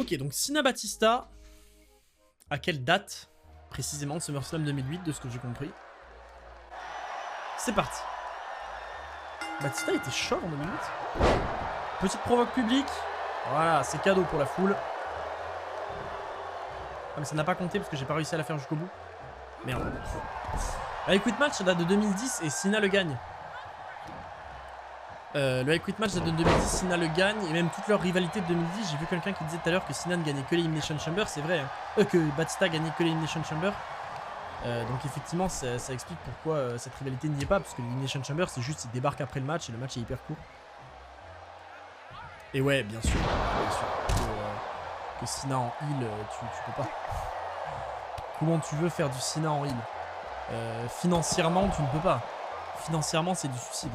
Ok, donc Cena Batista. À quelle date précisément de SummerSlam 2008, de ce que j'ai compris? C'est parti. Batista était short en 2008. Petite provoque publique. Voilà, c'est cadeau pour la foule. Ah, mais ça n'a pas compté parce que j'ai pas réussi à la faire jusqu'au bout. Merde. Le Quit Match date de 2010 et Cena le gagne. Le Quit Match date de 2010, Cena le gagne. Et même toute leur rivalité de 2010, j'ai vu quelqu'un qui disait tout à l'heure que Cena ne gagnait que l'Elimination Chamber. C'est vrai, hein. Que Batista gagnait que l'Elimination Chamber. Donc effectivement ça explique pourquoi cette rivalité n'y est pas, parce que l'Elimination Chamber c'est juste il débarque après le match et le match est hyper court. Et ouais, bien sûr que Cena en heal, tu peux pas. Comment tu veux faire du Cena en heal? Financièrement tu ne peux pas. Financièrement c'est du suicide.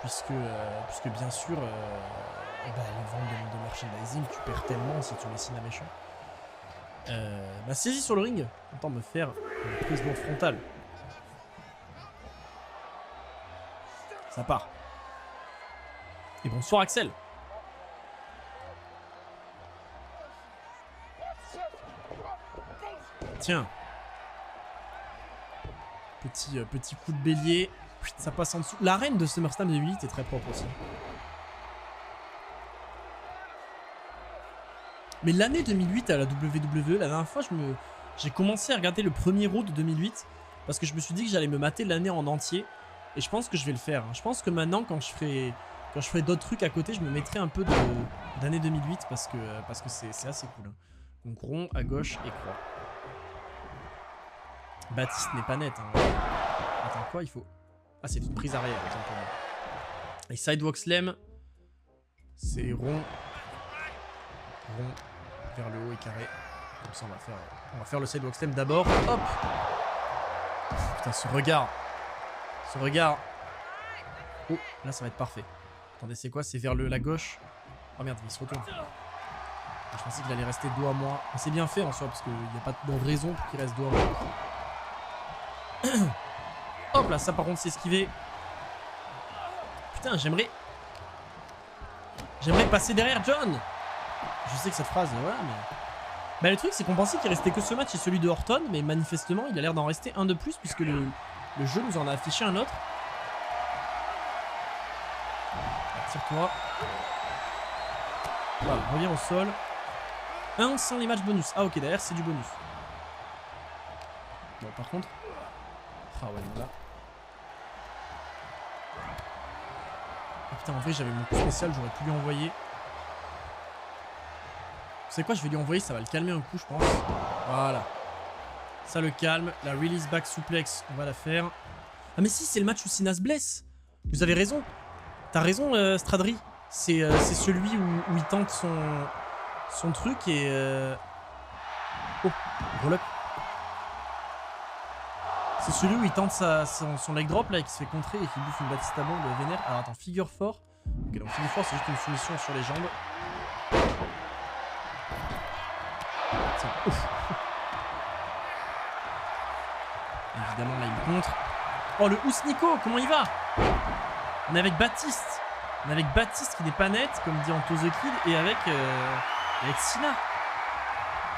Puisque bien sûr les ventes de merchandising, tu perds tellement si tu mets Cena méchant. Bah saisie sur le ring, autant me faire une prise de frontale. Ça part. Et bonsoir Axel. Tiens. Petit coup de bélier. Ça passe en dessous. L'arène de SummerSlam 2008 est très propre aussi. Mais l'année 2008 à la WWE, la dernière fois, j'ai commencé à regarder le premier Raw de 2008 parce que je me suis dit que j'allais me mater l'année en entier. Et je pense que je vais le faire. Je pense que maintenant, quand je ferai d'autres trucs à côté, je me mettrai un peu d'année 2008 parce que c'est assez cool. Donc rond à gauche et croix. Baptiste n'est pas net. Hein. Attends, quoi il faut... Ah, c'est une prise arrière. Et Sidewalk Slam, c'est rond. Rond. Vers le haut et carré. Comme ça on va faire le Sidewalk Slam d'abord. Hop. Putain, ce regard. Ce regard. Oh, là ça va être parfait. Attendez, c'est quoi? C'est vers la gauche. Oh merde, il se retourne. Je pensais qu'il allait rester dos à moi. C'est bien fait en soi, parce qu'il n'y a pas de raison pour qu'il reste dos à moi. Hop là, ça par contre c'est esquivé. Putain, j'aimerais passer derrière John. Je sais que cette phrase, voilà, mais... Bah le truc c'est qu'on pensait qu'il restait que ce match et celui de Orton, mais manifestement il a l'air d'en rester un de plus puisque le jeu nous en a affiché un autre. Tire-toi. Voilà, reviens au sol. 1 sans les matchs bonus. Ah ok, derrière c'est du bonus. Bon par contre... Ah ouais, là. Ah putain, en vrai j'avais mon coup spécial, j'aurais pu lui envoyer... Vous savez quoi, je vais lui envoyer, ça va le calmer un coup, je pense. Voilà. Ça le calme. La release back suplex, on va la faire. Ah mais si, c'est le match où Cena se blesse. Vous avez raison. T'as raison, Stradri. C'est celui où il tente son truc et... Oh, roll-up. C'est celui où il tente son leg drop là et qui se fait contrer et qui bouffe une Batista bombe vénère. Alors attends, figure 4. Ok, donc figure 4 c'est juste une soumission sur les jambes. Ouf. Évidemment là il contre. Oh le Ousnico, comment il va? On est avec Baptiste. On est avec Baptiste qui n'est pas net, comme dit Anto The Kid, et avec Cena.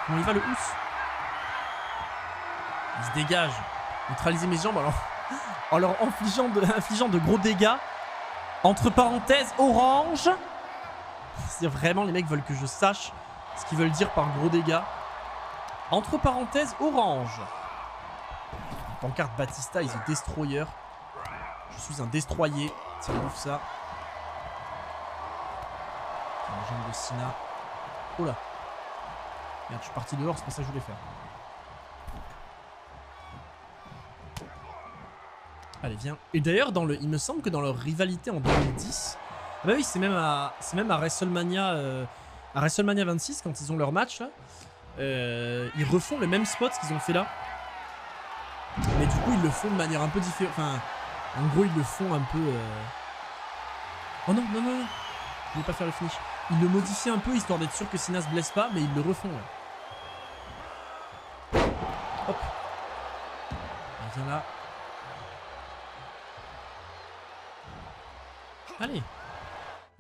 Comment il va le Ous? Il se dégage. Neutraliser mes jambes en leur infligeant de gros dégâts. Entre parenthèses, orange. C'est vraiment les mecs veulent que je sache ce qu'ils veulent dire par gros dégâts. Entre parenthèses, orange. Pancarte Batista is a destroyer. Je suis un destroyer. Tiens, bouffe ça. La jambe de Cena. Oh là. Merde, je suis parti dehors, c'est pas ça que je voulais faire. Allez, viens. Et d'ailleurs, il me semble que dans leur rivalité en 2010... Ah bah oui, c'est même à WrestleMania... à WrestleMania 26, quand ils ont leur match, là, ils refont le même spot qu'ils ont fait là. Mais du coup, ils le font de manière un peu différente. Enfin, en gros, ils le font un peu... Oh non, non, non, non. Je vais pas faire le finish. Ils le modifient un peu, histoire d'être sûr que Cena se blesse pas, mais ils le refont, là. Hop. Viens là. Allez.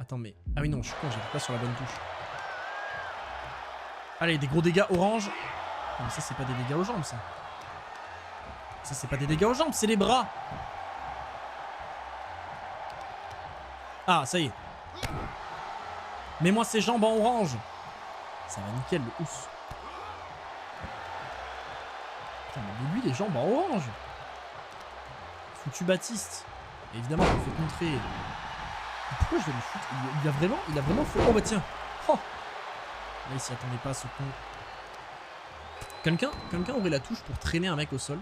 Attends, mais... Ah oui, non, je suis con, j'appuie pas sur la bonne touche. Allez, des gros dégâts orange. Non, mais ça, c'est pas des dégâts aux jambes, ça. Ça, c'est pas des dégâts aux jambes, c'est les bras. Ah, ça y est. Mets-moi ses jambes en orange. Ça va nickel, le ouf. Putain, mais lui, les jambes en orange. Foutu Baptiste. Et évidemment, on le fait contrer. Mais pourquoi je vais le foutre? Il a vraiment fait... Oh bah tiens. Oh. Là, il s'y attendait pas, ce con. Quelqu'un aurait la touche pour traîner un mec au sol.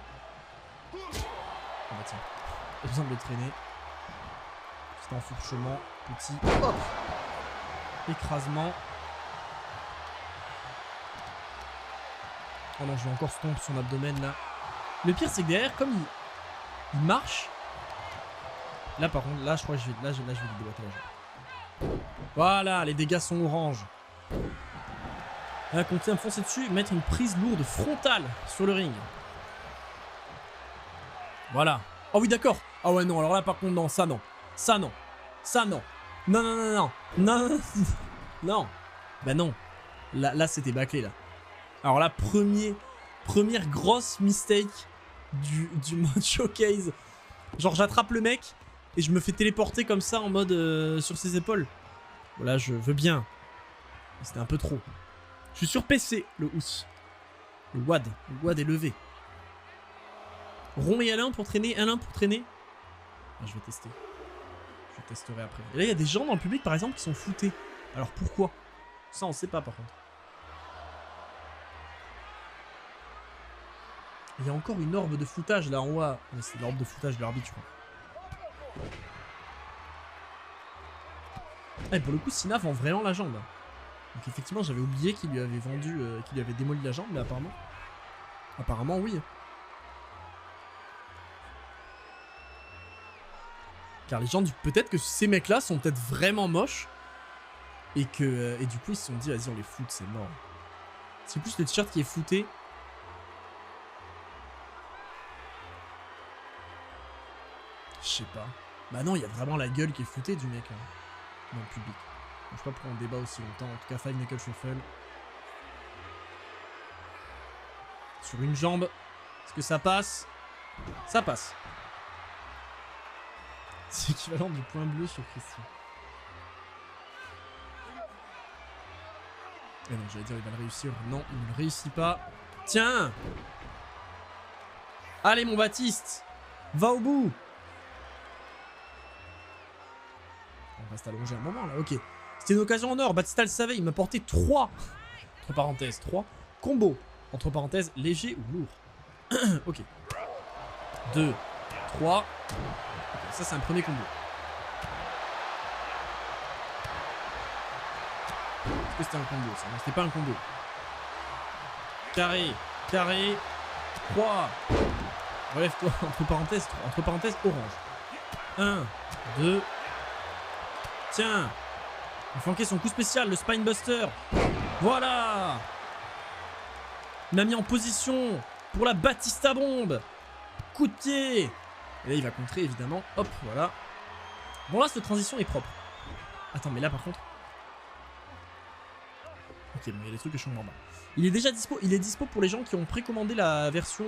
Oh bah tiens. Pas besoin de le traîner. Petit enfourchement. Petit... Hop. Écrasement. Oh non, je vais encore stomp son abdomen là. Le pire, c'est que derrière, comme il marche. Là, par contre, là, je crois que je vais lui déboîter la jambe. Voilà, les dégâts sont orange. Là, compter à me foncer dessus, mettre une prise lourde frontale sur le ring. Voilà. Oh oui, d'accord. Ah ouais, non, alors là, par contre, non, ça non. Ça non. Ça non. Non, non, non, non. Non, non, non. Bah non. Là c'était bâclé, là. Alors là, première grosse mistake du mode showcase. Genre, j'attrape le mec et je me fais téléporter comme ça en mode sur ses épaules. Voilà, je veux bien. C'était un peu trop. Je suis sur PC, le ous. Le WAD. Le WAD est levé. Rond et Alain pour traîner. Alain pour traîner. Ah, je vais tester. Je testerai après. Et là, il y a des gens dans le public, par exemple, qui sont floutés. Alors pourquoi? Ça, on sait pas, par contre. Il y a encore une orbe de floutage là en haut. C'est l'orbe de floutage de l'arbitre, je crois. Ah, et pour le coup, Sina vend vraiment la jambe. Donc effectivement, j'avais oublié qu'il lui avait vendu, qu'il lui avait démoli la jambe, mais apparemment oui. Car les gens, peut-être que ces mecs-là sont peut-être vraiment moches et du coup ils se sont dit, vas-y, on les fout, c'est mort. C'est plus le t-shirt qui est flouté. Je sais pas. Bah non, il y a vraiment la gueule qui est floutée du mec hein, dans le public. Je sais pas pourquoi on débat aussi longtemps. En tout cas, Five Knuckle Shuffle. Sur une jambe. Est-ce que ça passe? Ça passe. C'est équivalent du point bleu sur Christian. Et non, j'allais dire il va le réussir. Non, il ne le réussit pas. Tiens! Allez mon Baptiste! Va au bout! On reste allongé un moment là, ok. C'était une occasion en or, Batista le savait, il m'a porté 3, entre parenthèses, 3 combos, entre parenthèses, léger ou lourd. Ok. 2, 3. Okay, ça c'est un premier combo. Est-ce que c'était un combo ça? Non, c'était pas un combo. Carré, carré, 3. Relève-toi, entre parenthèses, orange. 1, 2. Tiens, il a flanqué son coup spécial, le Spinebuster. Voilà. Il m'a mis en position pour la Batista bombe. Coup de pied. Et là, il va contrer, évidemment. Hop, voilà. Bon, là, cette transition est propre. Attends, mais là, par contre... Ok, bon, il y a des trucs que je comprends pas. Il est déjà dispo. Il est dispo pour les gens qui ont précommandé la version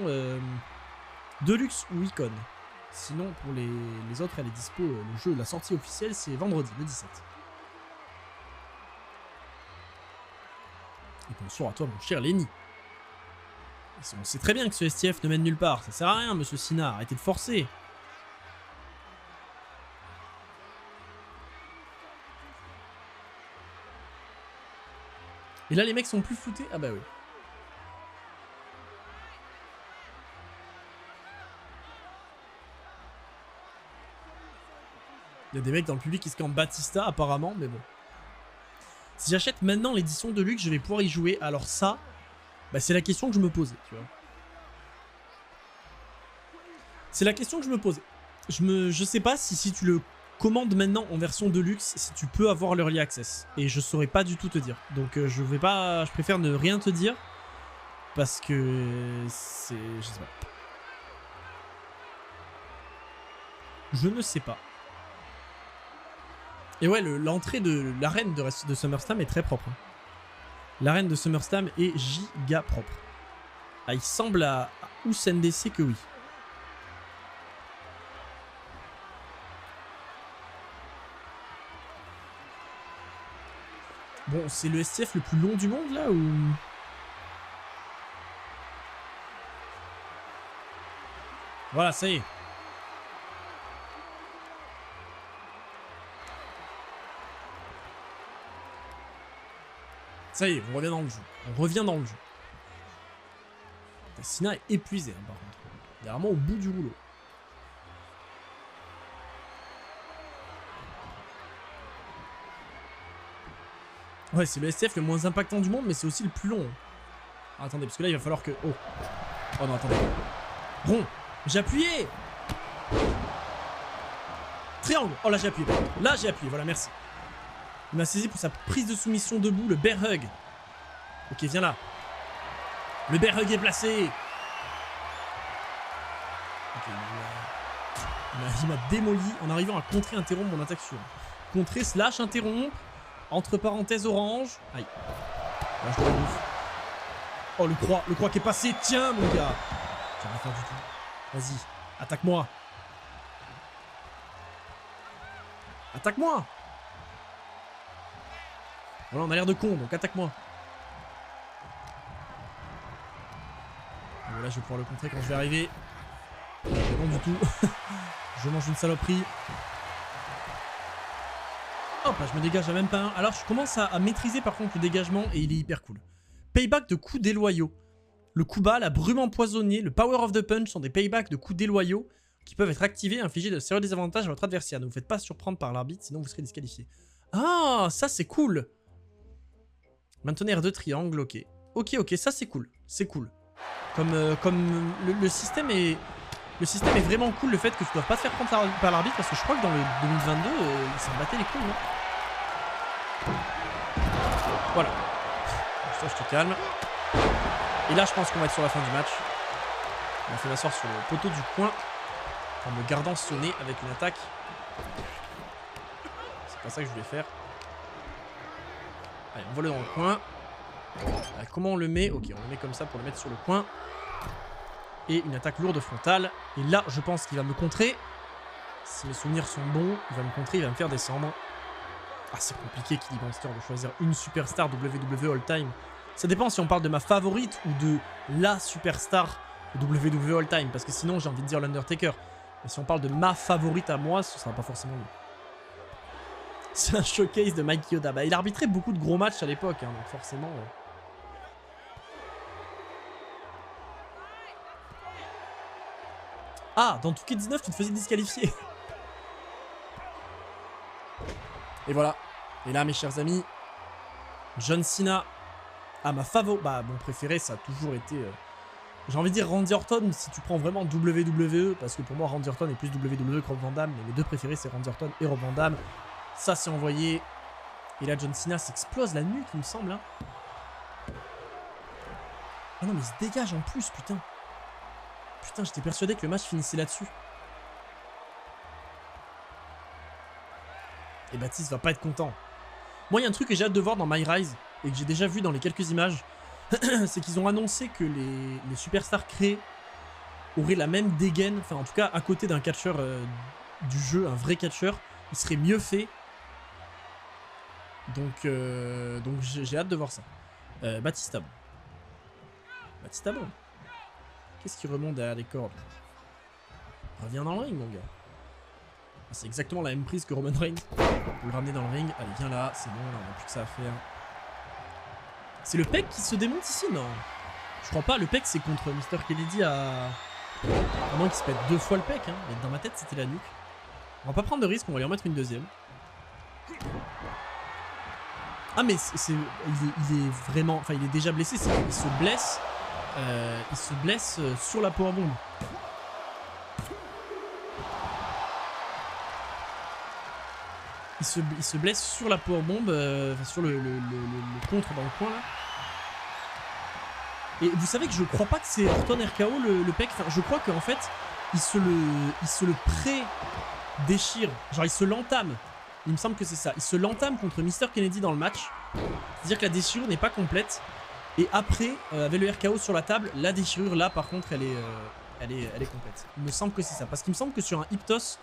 Deluxe ou Icon. Sinon, pour les autres, elle est dispo. Le jeu, la sortie officielle, c'est vendredi, le 17. Et bonsoir à toi, mon cher Lenny. On sait très bien que ce STF ne mène nulle part. Ça sert à rien, monsieur Sina. Arrêtez de forcer. Et là, les mecs sont plus floutés. Ah bah oui. Il y a des mecs dans le public qui se campent Batista apparemment, mais bon. Si j'achète maintenant l'édition de luxe, je vais pouvoir y jouer. Alors ça, bah c'est la question que je me posais, tu vois. C'est la question que je me posais. Je sais pas si tu le commandes maintenant en version de luxe, si tu peux avoir l'early access. Et je saurais pas du tout te dire. Donc je préfère ne rien te dire. Parce que c'est... Je sais pas. Je ne sais pas. Et ouais, l'entrée de l'arène de SummerSlam est très propre. Hein. L'arène de SummerSlam est giga propre. Ah, il semble à USNDC que oui. Bon, c'est le STF le plus long du monde là ou... Voilà, ça y est. Ça y est, on revient dans le jeu. On revient dans le jeu. Cena est épuisé, hein, par contre. Il est vraiment au bout du rouleau. Ouais, c'est le STF le moins impactant du monde, mais c'est aussi le plus long. Ah, attendez, parce que là, il va falloir que... Oh. Oh non, attendez. Rond. J'ai appuyé. Triangle. Oh, là, j'ai appuyé. Là, j'ai appuyé. Voilà, merci. Il m'a saisi pour sa prise de soumission debout, le bear hug. Ok, viens là. Le bear hug est placé. Ok, il m'a démoli en arrivant à contrer, interrompre mon attaque sur. Contrer, slash, interrompre. Entre parenthèses, orange. Aïe. Là, je le bouffe. Oh, le croix qui est passé. Tiens, mon gars. J'ai rien faire du tout. Vas-y, attaque-moi. Attaque-moi. Voilà, on a l'air de con, donc attaque-moi. Voilà, je vais pouvoir le contrer quand je vais arriver. Non du tout. Je mange une saloperie. Hop là, je me dégage à même pas un. Alors, je commence à maîtriser par contre le dégagement et il est hyper cool. Payback de coups déloyaux. Le coup bas, la brume empoisonnée, le power of the punch sont des paybacks de coups déloyaux qui peuvent être activés et infliger de sérieux désavantages à votre adversaire. Ne vous faites pas surprendre par l'arbitre, sinon vous serez disqualifié. Ah, ça c'est cool. Maintenir R2 triangle, ok. Ok, ça c'est cool. C'est cool. Comme le système est... Le système est vraiment cool, le fait que tu ne dois pas te faire prendre par l'arbitre, parce que je crois que dans le 2022, il s'en battait les couilles, non? Voilà. Ça, je te calme. Et là, je pense qu'on va être sur la fin du match. On va faire m'asseoir sur le poteau du coin, en me gardant sonné avec une attaque. C'est pas ça que je voulais faire. Allez, on va le dans le coin. Comment on le met? Ok, on le met comme ça pour le mettre sur le coin. Et une attaque lourde frontale. Et là, je pense qu'il va me contrer. Si mes souvenirs sont bons, il va me contrer, il va me faire descendre. Ah, c'est compliqué, Kiddy Monster, de choisir une superstar WWE All Time. Ça dépend si on parle de ma favorite ou de la superstar WWE All Time. Parce que sinon, j'ai envie de dire l'Undertaker. Mais si on parle de ma favorite à moi, ce sera pas forcément lui. C'est un showcase de Mike Yoda. Bah, il arbitrait beaucoup de gros matchs à l'époque, hein, donc forcément... Ah, dans Touquet 19, tu te faisais disqualifier. Et voilà. Et là, mes chers amis, John Cena. Ah, ma favori. Bah, mon préféré, ça a toujours été... J'ai envie de dire Randy Orton, si tu prends vraiment WWE, parce que pour moi, Randy Orton est plus WWE que Rob Van Damme, mais mes deux préférés, c'est Randy Orton et Rob Van Damme. Ça, c'est envoyé. Et là, John Cena s'explose la nuque, il me semble. Hein. Ah non, mais il se dégage en plus, putain. Putain, j'étais persuadé que le match finissait là-dessus. Et Baptiste va pas être content. Moi, il y a un truc que j'ai hâte de voir dans My Rise, et que j'ai déjà vu dans les quelques images, c'est qu'ils ont annoncé que les superstars créés auraient la même dégaine, enfin en tout cas à côté d'un catcheur du jeu, un vrai catcheur, il serait mieux fait. Donc j'ai hâte de voir ça. Batista bon. Batista bon. Qu'est-ce qui remonte derrière les cordes? Reviens dans le ring, mon gars. Ah, c'est exactement la même prise que Roman Reigns. Pour le ramener dans le ring. Allez, viens là, c'est bon, là, on n'a plus que ça à faire. C'est le pec qui se démonte ici? Non. Je crois pas, le pec c'est contre Mr. Kennedy à moins qu'il se pète 2 fois le pec, hein. Mais dans ma tête c'était la nuque. On va pas prendre de risque, on va lui en mettre une deuxième. Ah mais il est vraiment... Enfin il est déjà blessé, il se blesse. Il se blesse sur la powerbomb. Il se blesse sur la powerbomb, sur le contre dans le coin là. Et vous savez que je crois pas que c'est Orton RKO le pec. Enfin, je crois qu'en fait il se le pré-déchire. Genre il se l'entame Il me semble que c'est ça. Il se l'entame contre Mr. Kennedy dans le match. C'est-à-dire que la déchirure n'est pas complète. Et après, avec le RKO sur la table, la déchirure là par contre elle est complète. Il me semble que c'est ça. Parce qu'il me semble que sur un hip toss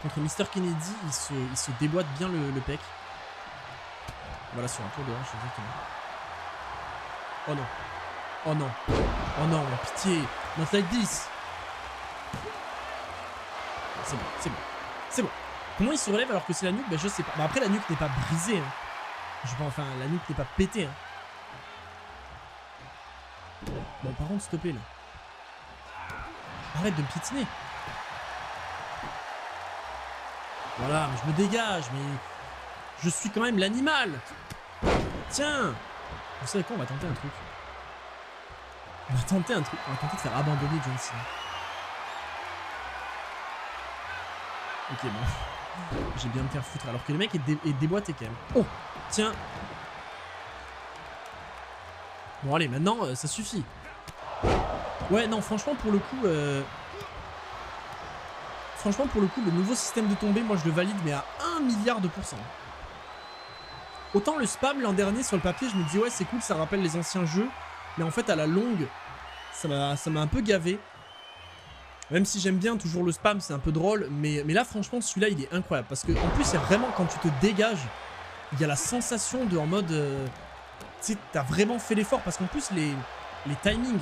contre Mr. Kennedy, il se déboîte bien le pec. Voilà, sur un tour de hanche, exactement. Oh non. Oh non. Oh non, pitié. Not like this. C'est bon, c'est bon. C'est bon. Comment il se relève alors que c'est la nuque? Bah je sais pas. Bah après la nuque n'est pas brisée. Hein. Je pense, enfin la nuque n'est pas pétée. Hein. Bon par contre, s'il te plaît là. Arrête de me piétiner. Voilà, mais je me dégage, mais je suis quand même l'animal. Tiens. Vous savez quoi, on va tenter un truc. On va tenter un truc. On va tenter de faire abandonner John Cena. Ok, bon. J'ai bien me faire foutre. Alors que le mec est déboîté quand même. Oh, tiens. Bon, allez, maintenant, ça suffit. Ouais, non, franchement, pour le coup... Franchement, pour le coup, le nouveau système de tombée, moi, je le valide, mais à 1 milliard de %. Autant le spam, l'an dernier, sur le papier, je me dis, ouais, c'est cool, ça rappelle les anciens jeux. Mais en fait, à la longue, ça m'a un peu gavé. Même si j'aime bien toujours le spam, c'est un peu drôle. Mais là, franchement, celui-là, il est incroyable. Parce que en plus, c'est vraiment quand tu te dégages, il y a la sensation de en mode... tu sais, t'as vraiment fait l'effort. Parce qu'en plus, les timings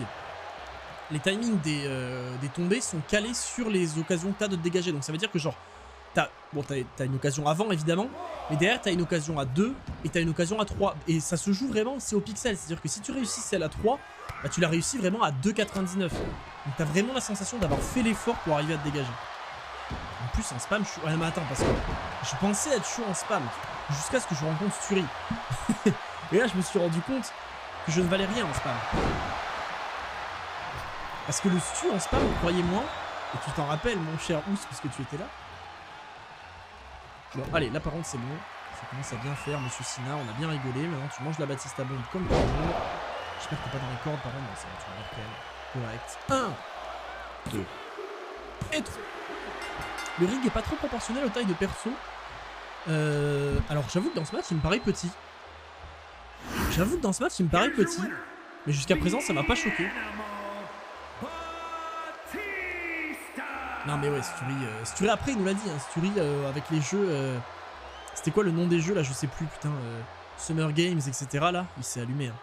des tombées sont calés sur les occasions que t'as de te dégager. Donc ça veut dire que genre, t'as une occasion avant, évidemment. Mais derrière, t'as une occasion à 2 et t'as une occasion à 3. Et ça se joue vraiment, c'est au pixel. C'est-à-dire que si tu réussis celle à 3, bah, tu l'as réussi vraiment à 2,99. Donc t'as vraiment la sensation d'avoir fait l'effort pour arriver à te dégager. En plus en spam, je suis... Ouais mais attends, parce que je pensais être chaud en spam jusqu'à ce que je rencontre Sturi. Et là je me suis rendu compte que je ne valais rien en spam. Parce que le stu en spam, croyez-moi, et tu t'en rappelles mon cher Ous, puisque tu étais là. Bon allez, là par contre c'est bon. Ça commence à bien faire monsieur Sina, on a bien rigolé. Maintenant tu manges la Batista bombe comme tout le monde. J'espère que t'es pas dans les cordes par contre, ça va, tu vas voir. Correct. 1, 2 et 3. Le rig est pas trop proportionnel aux tailles de perso. Alors j'avoue que dans ce match il me paraît petit. Mais jusqu'à présent ça m'a pas choqué. Non mais ouais, Sturi après il nous l'a dit, hein, Sturi avec les jeux... C'était quoi le nom des jeux là, je sais plus, putain. Summer Games, etc. là, il s'est allumé. Hein.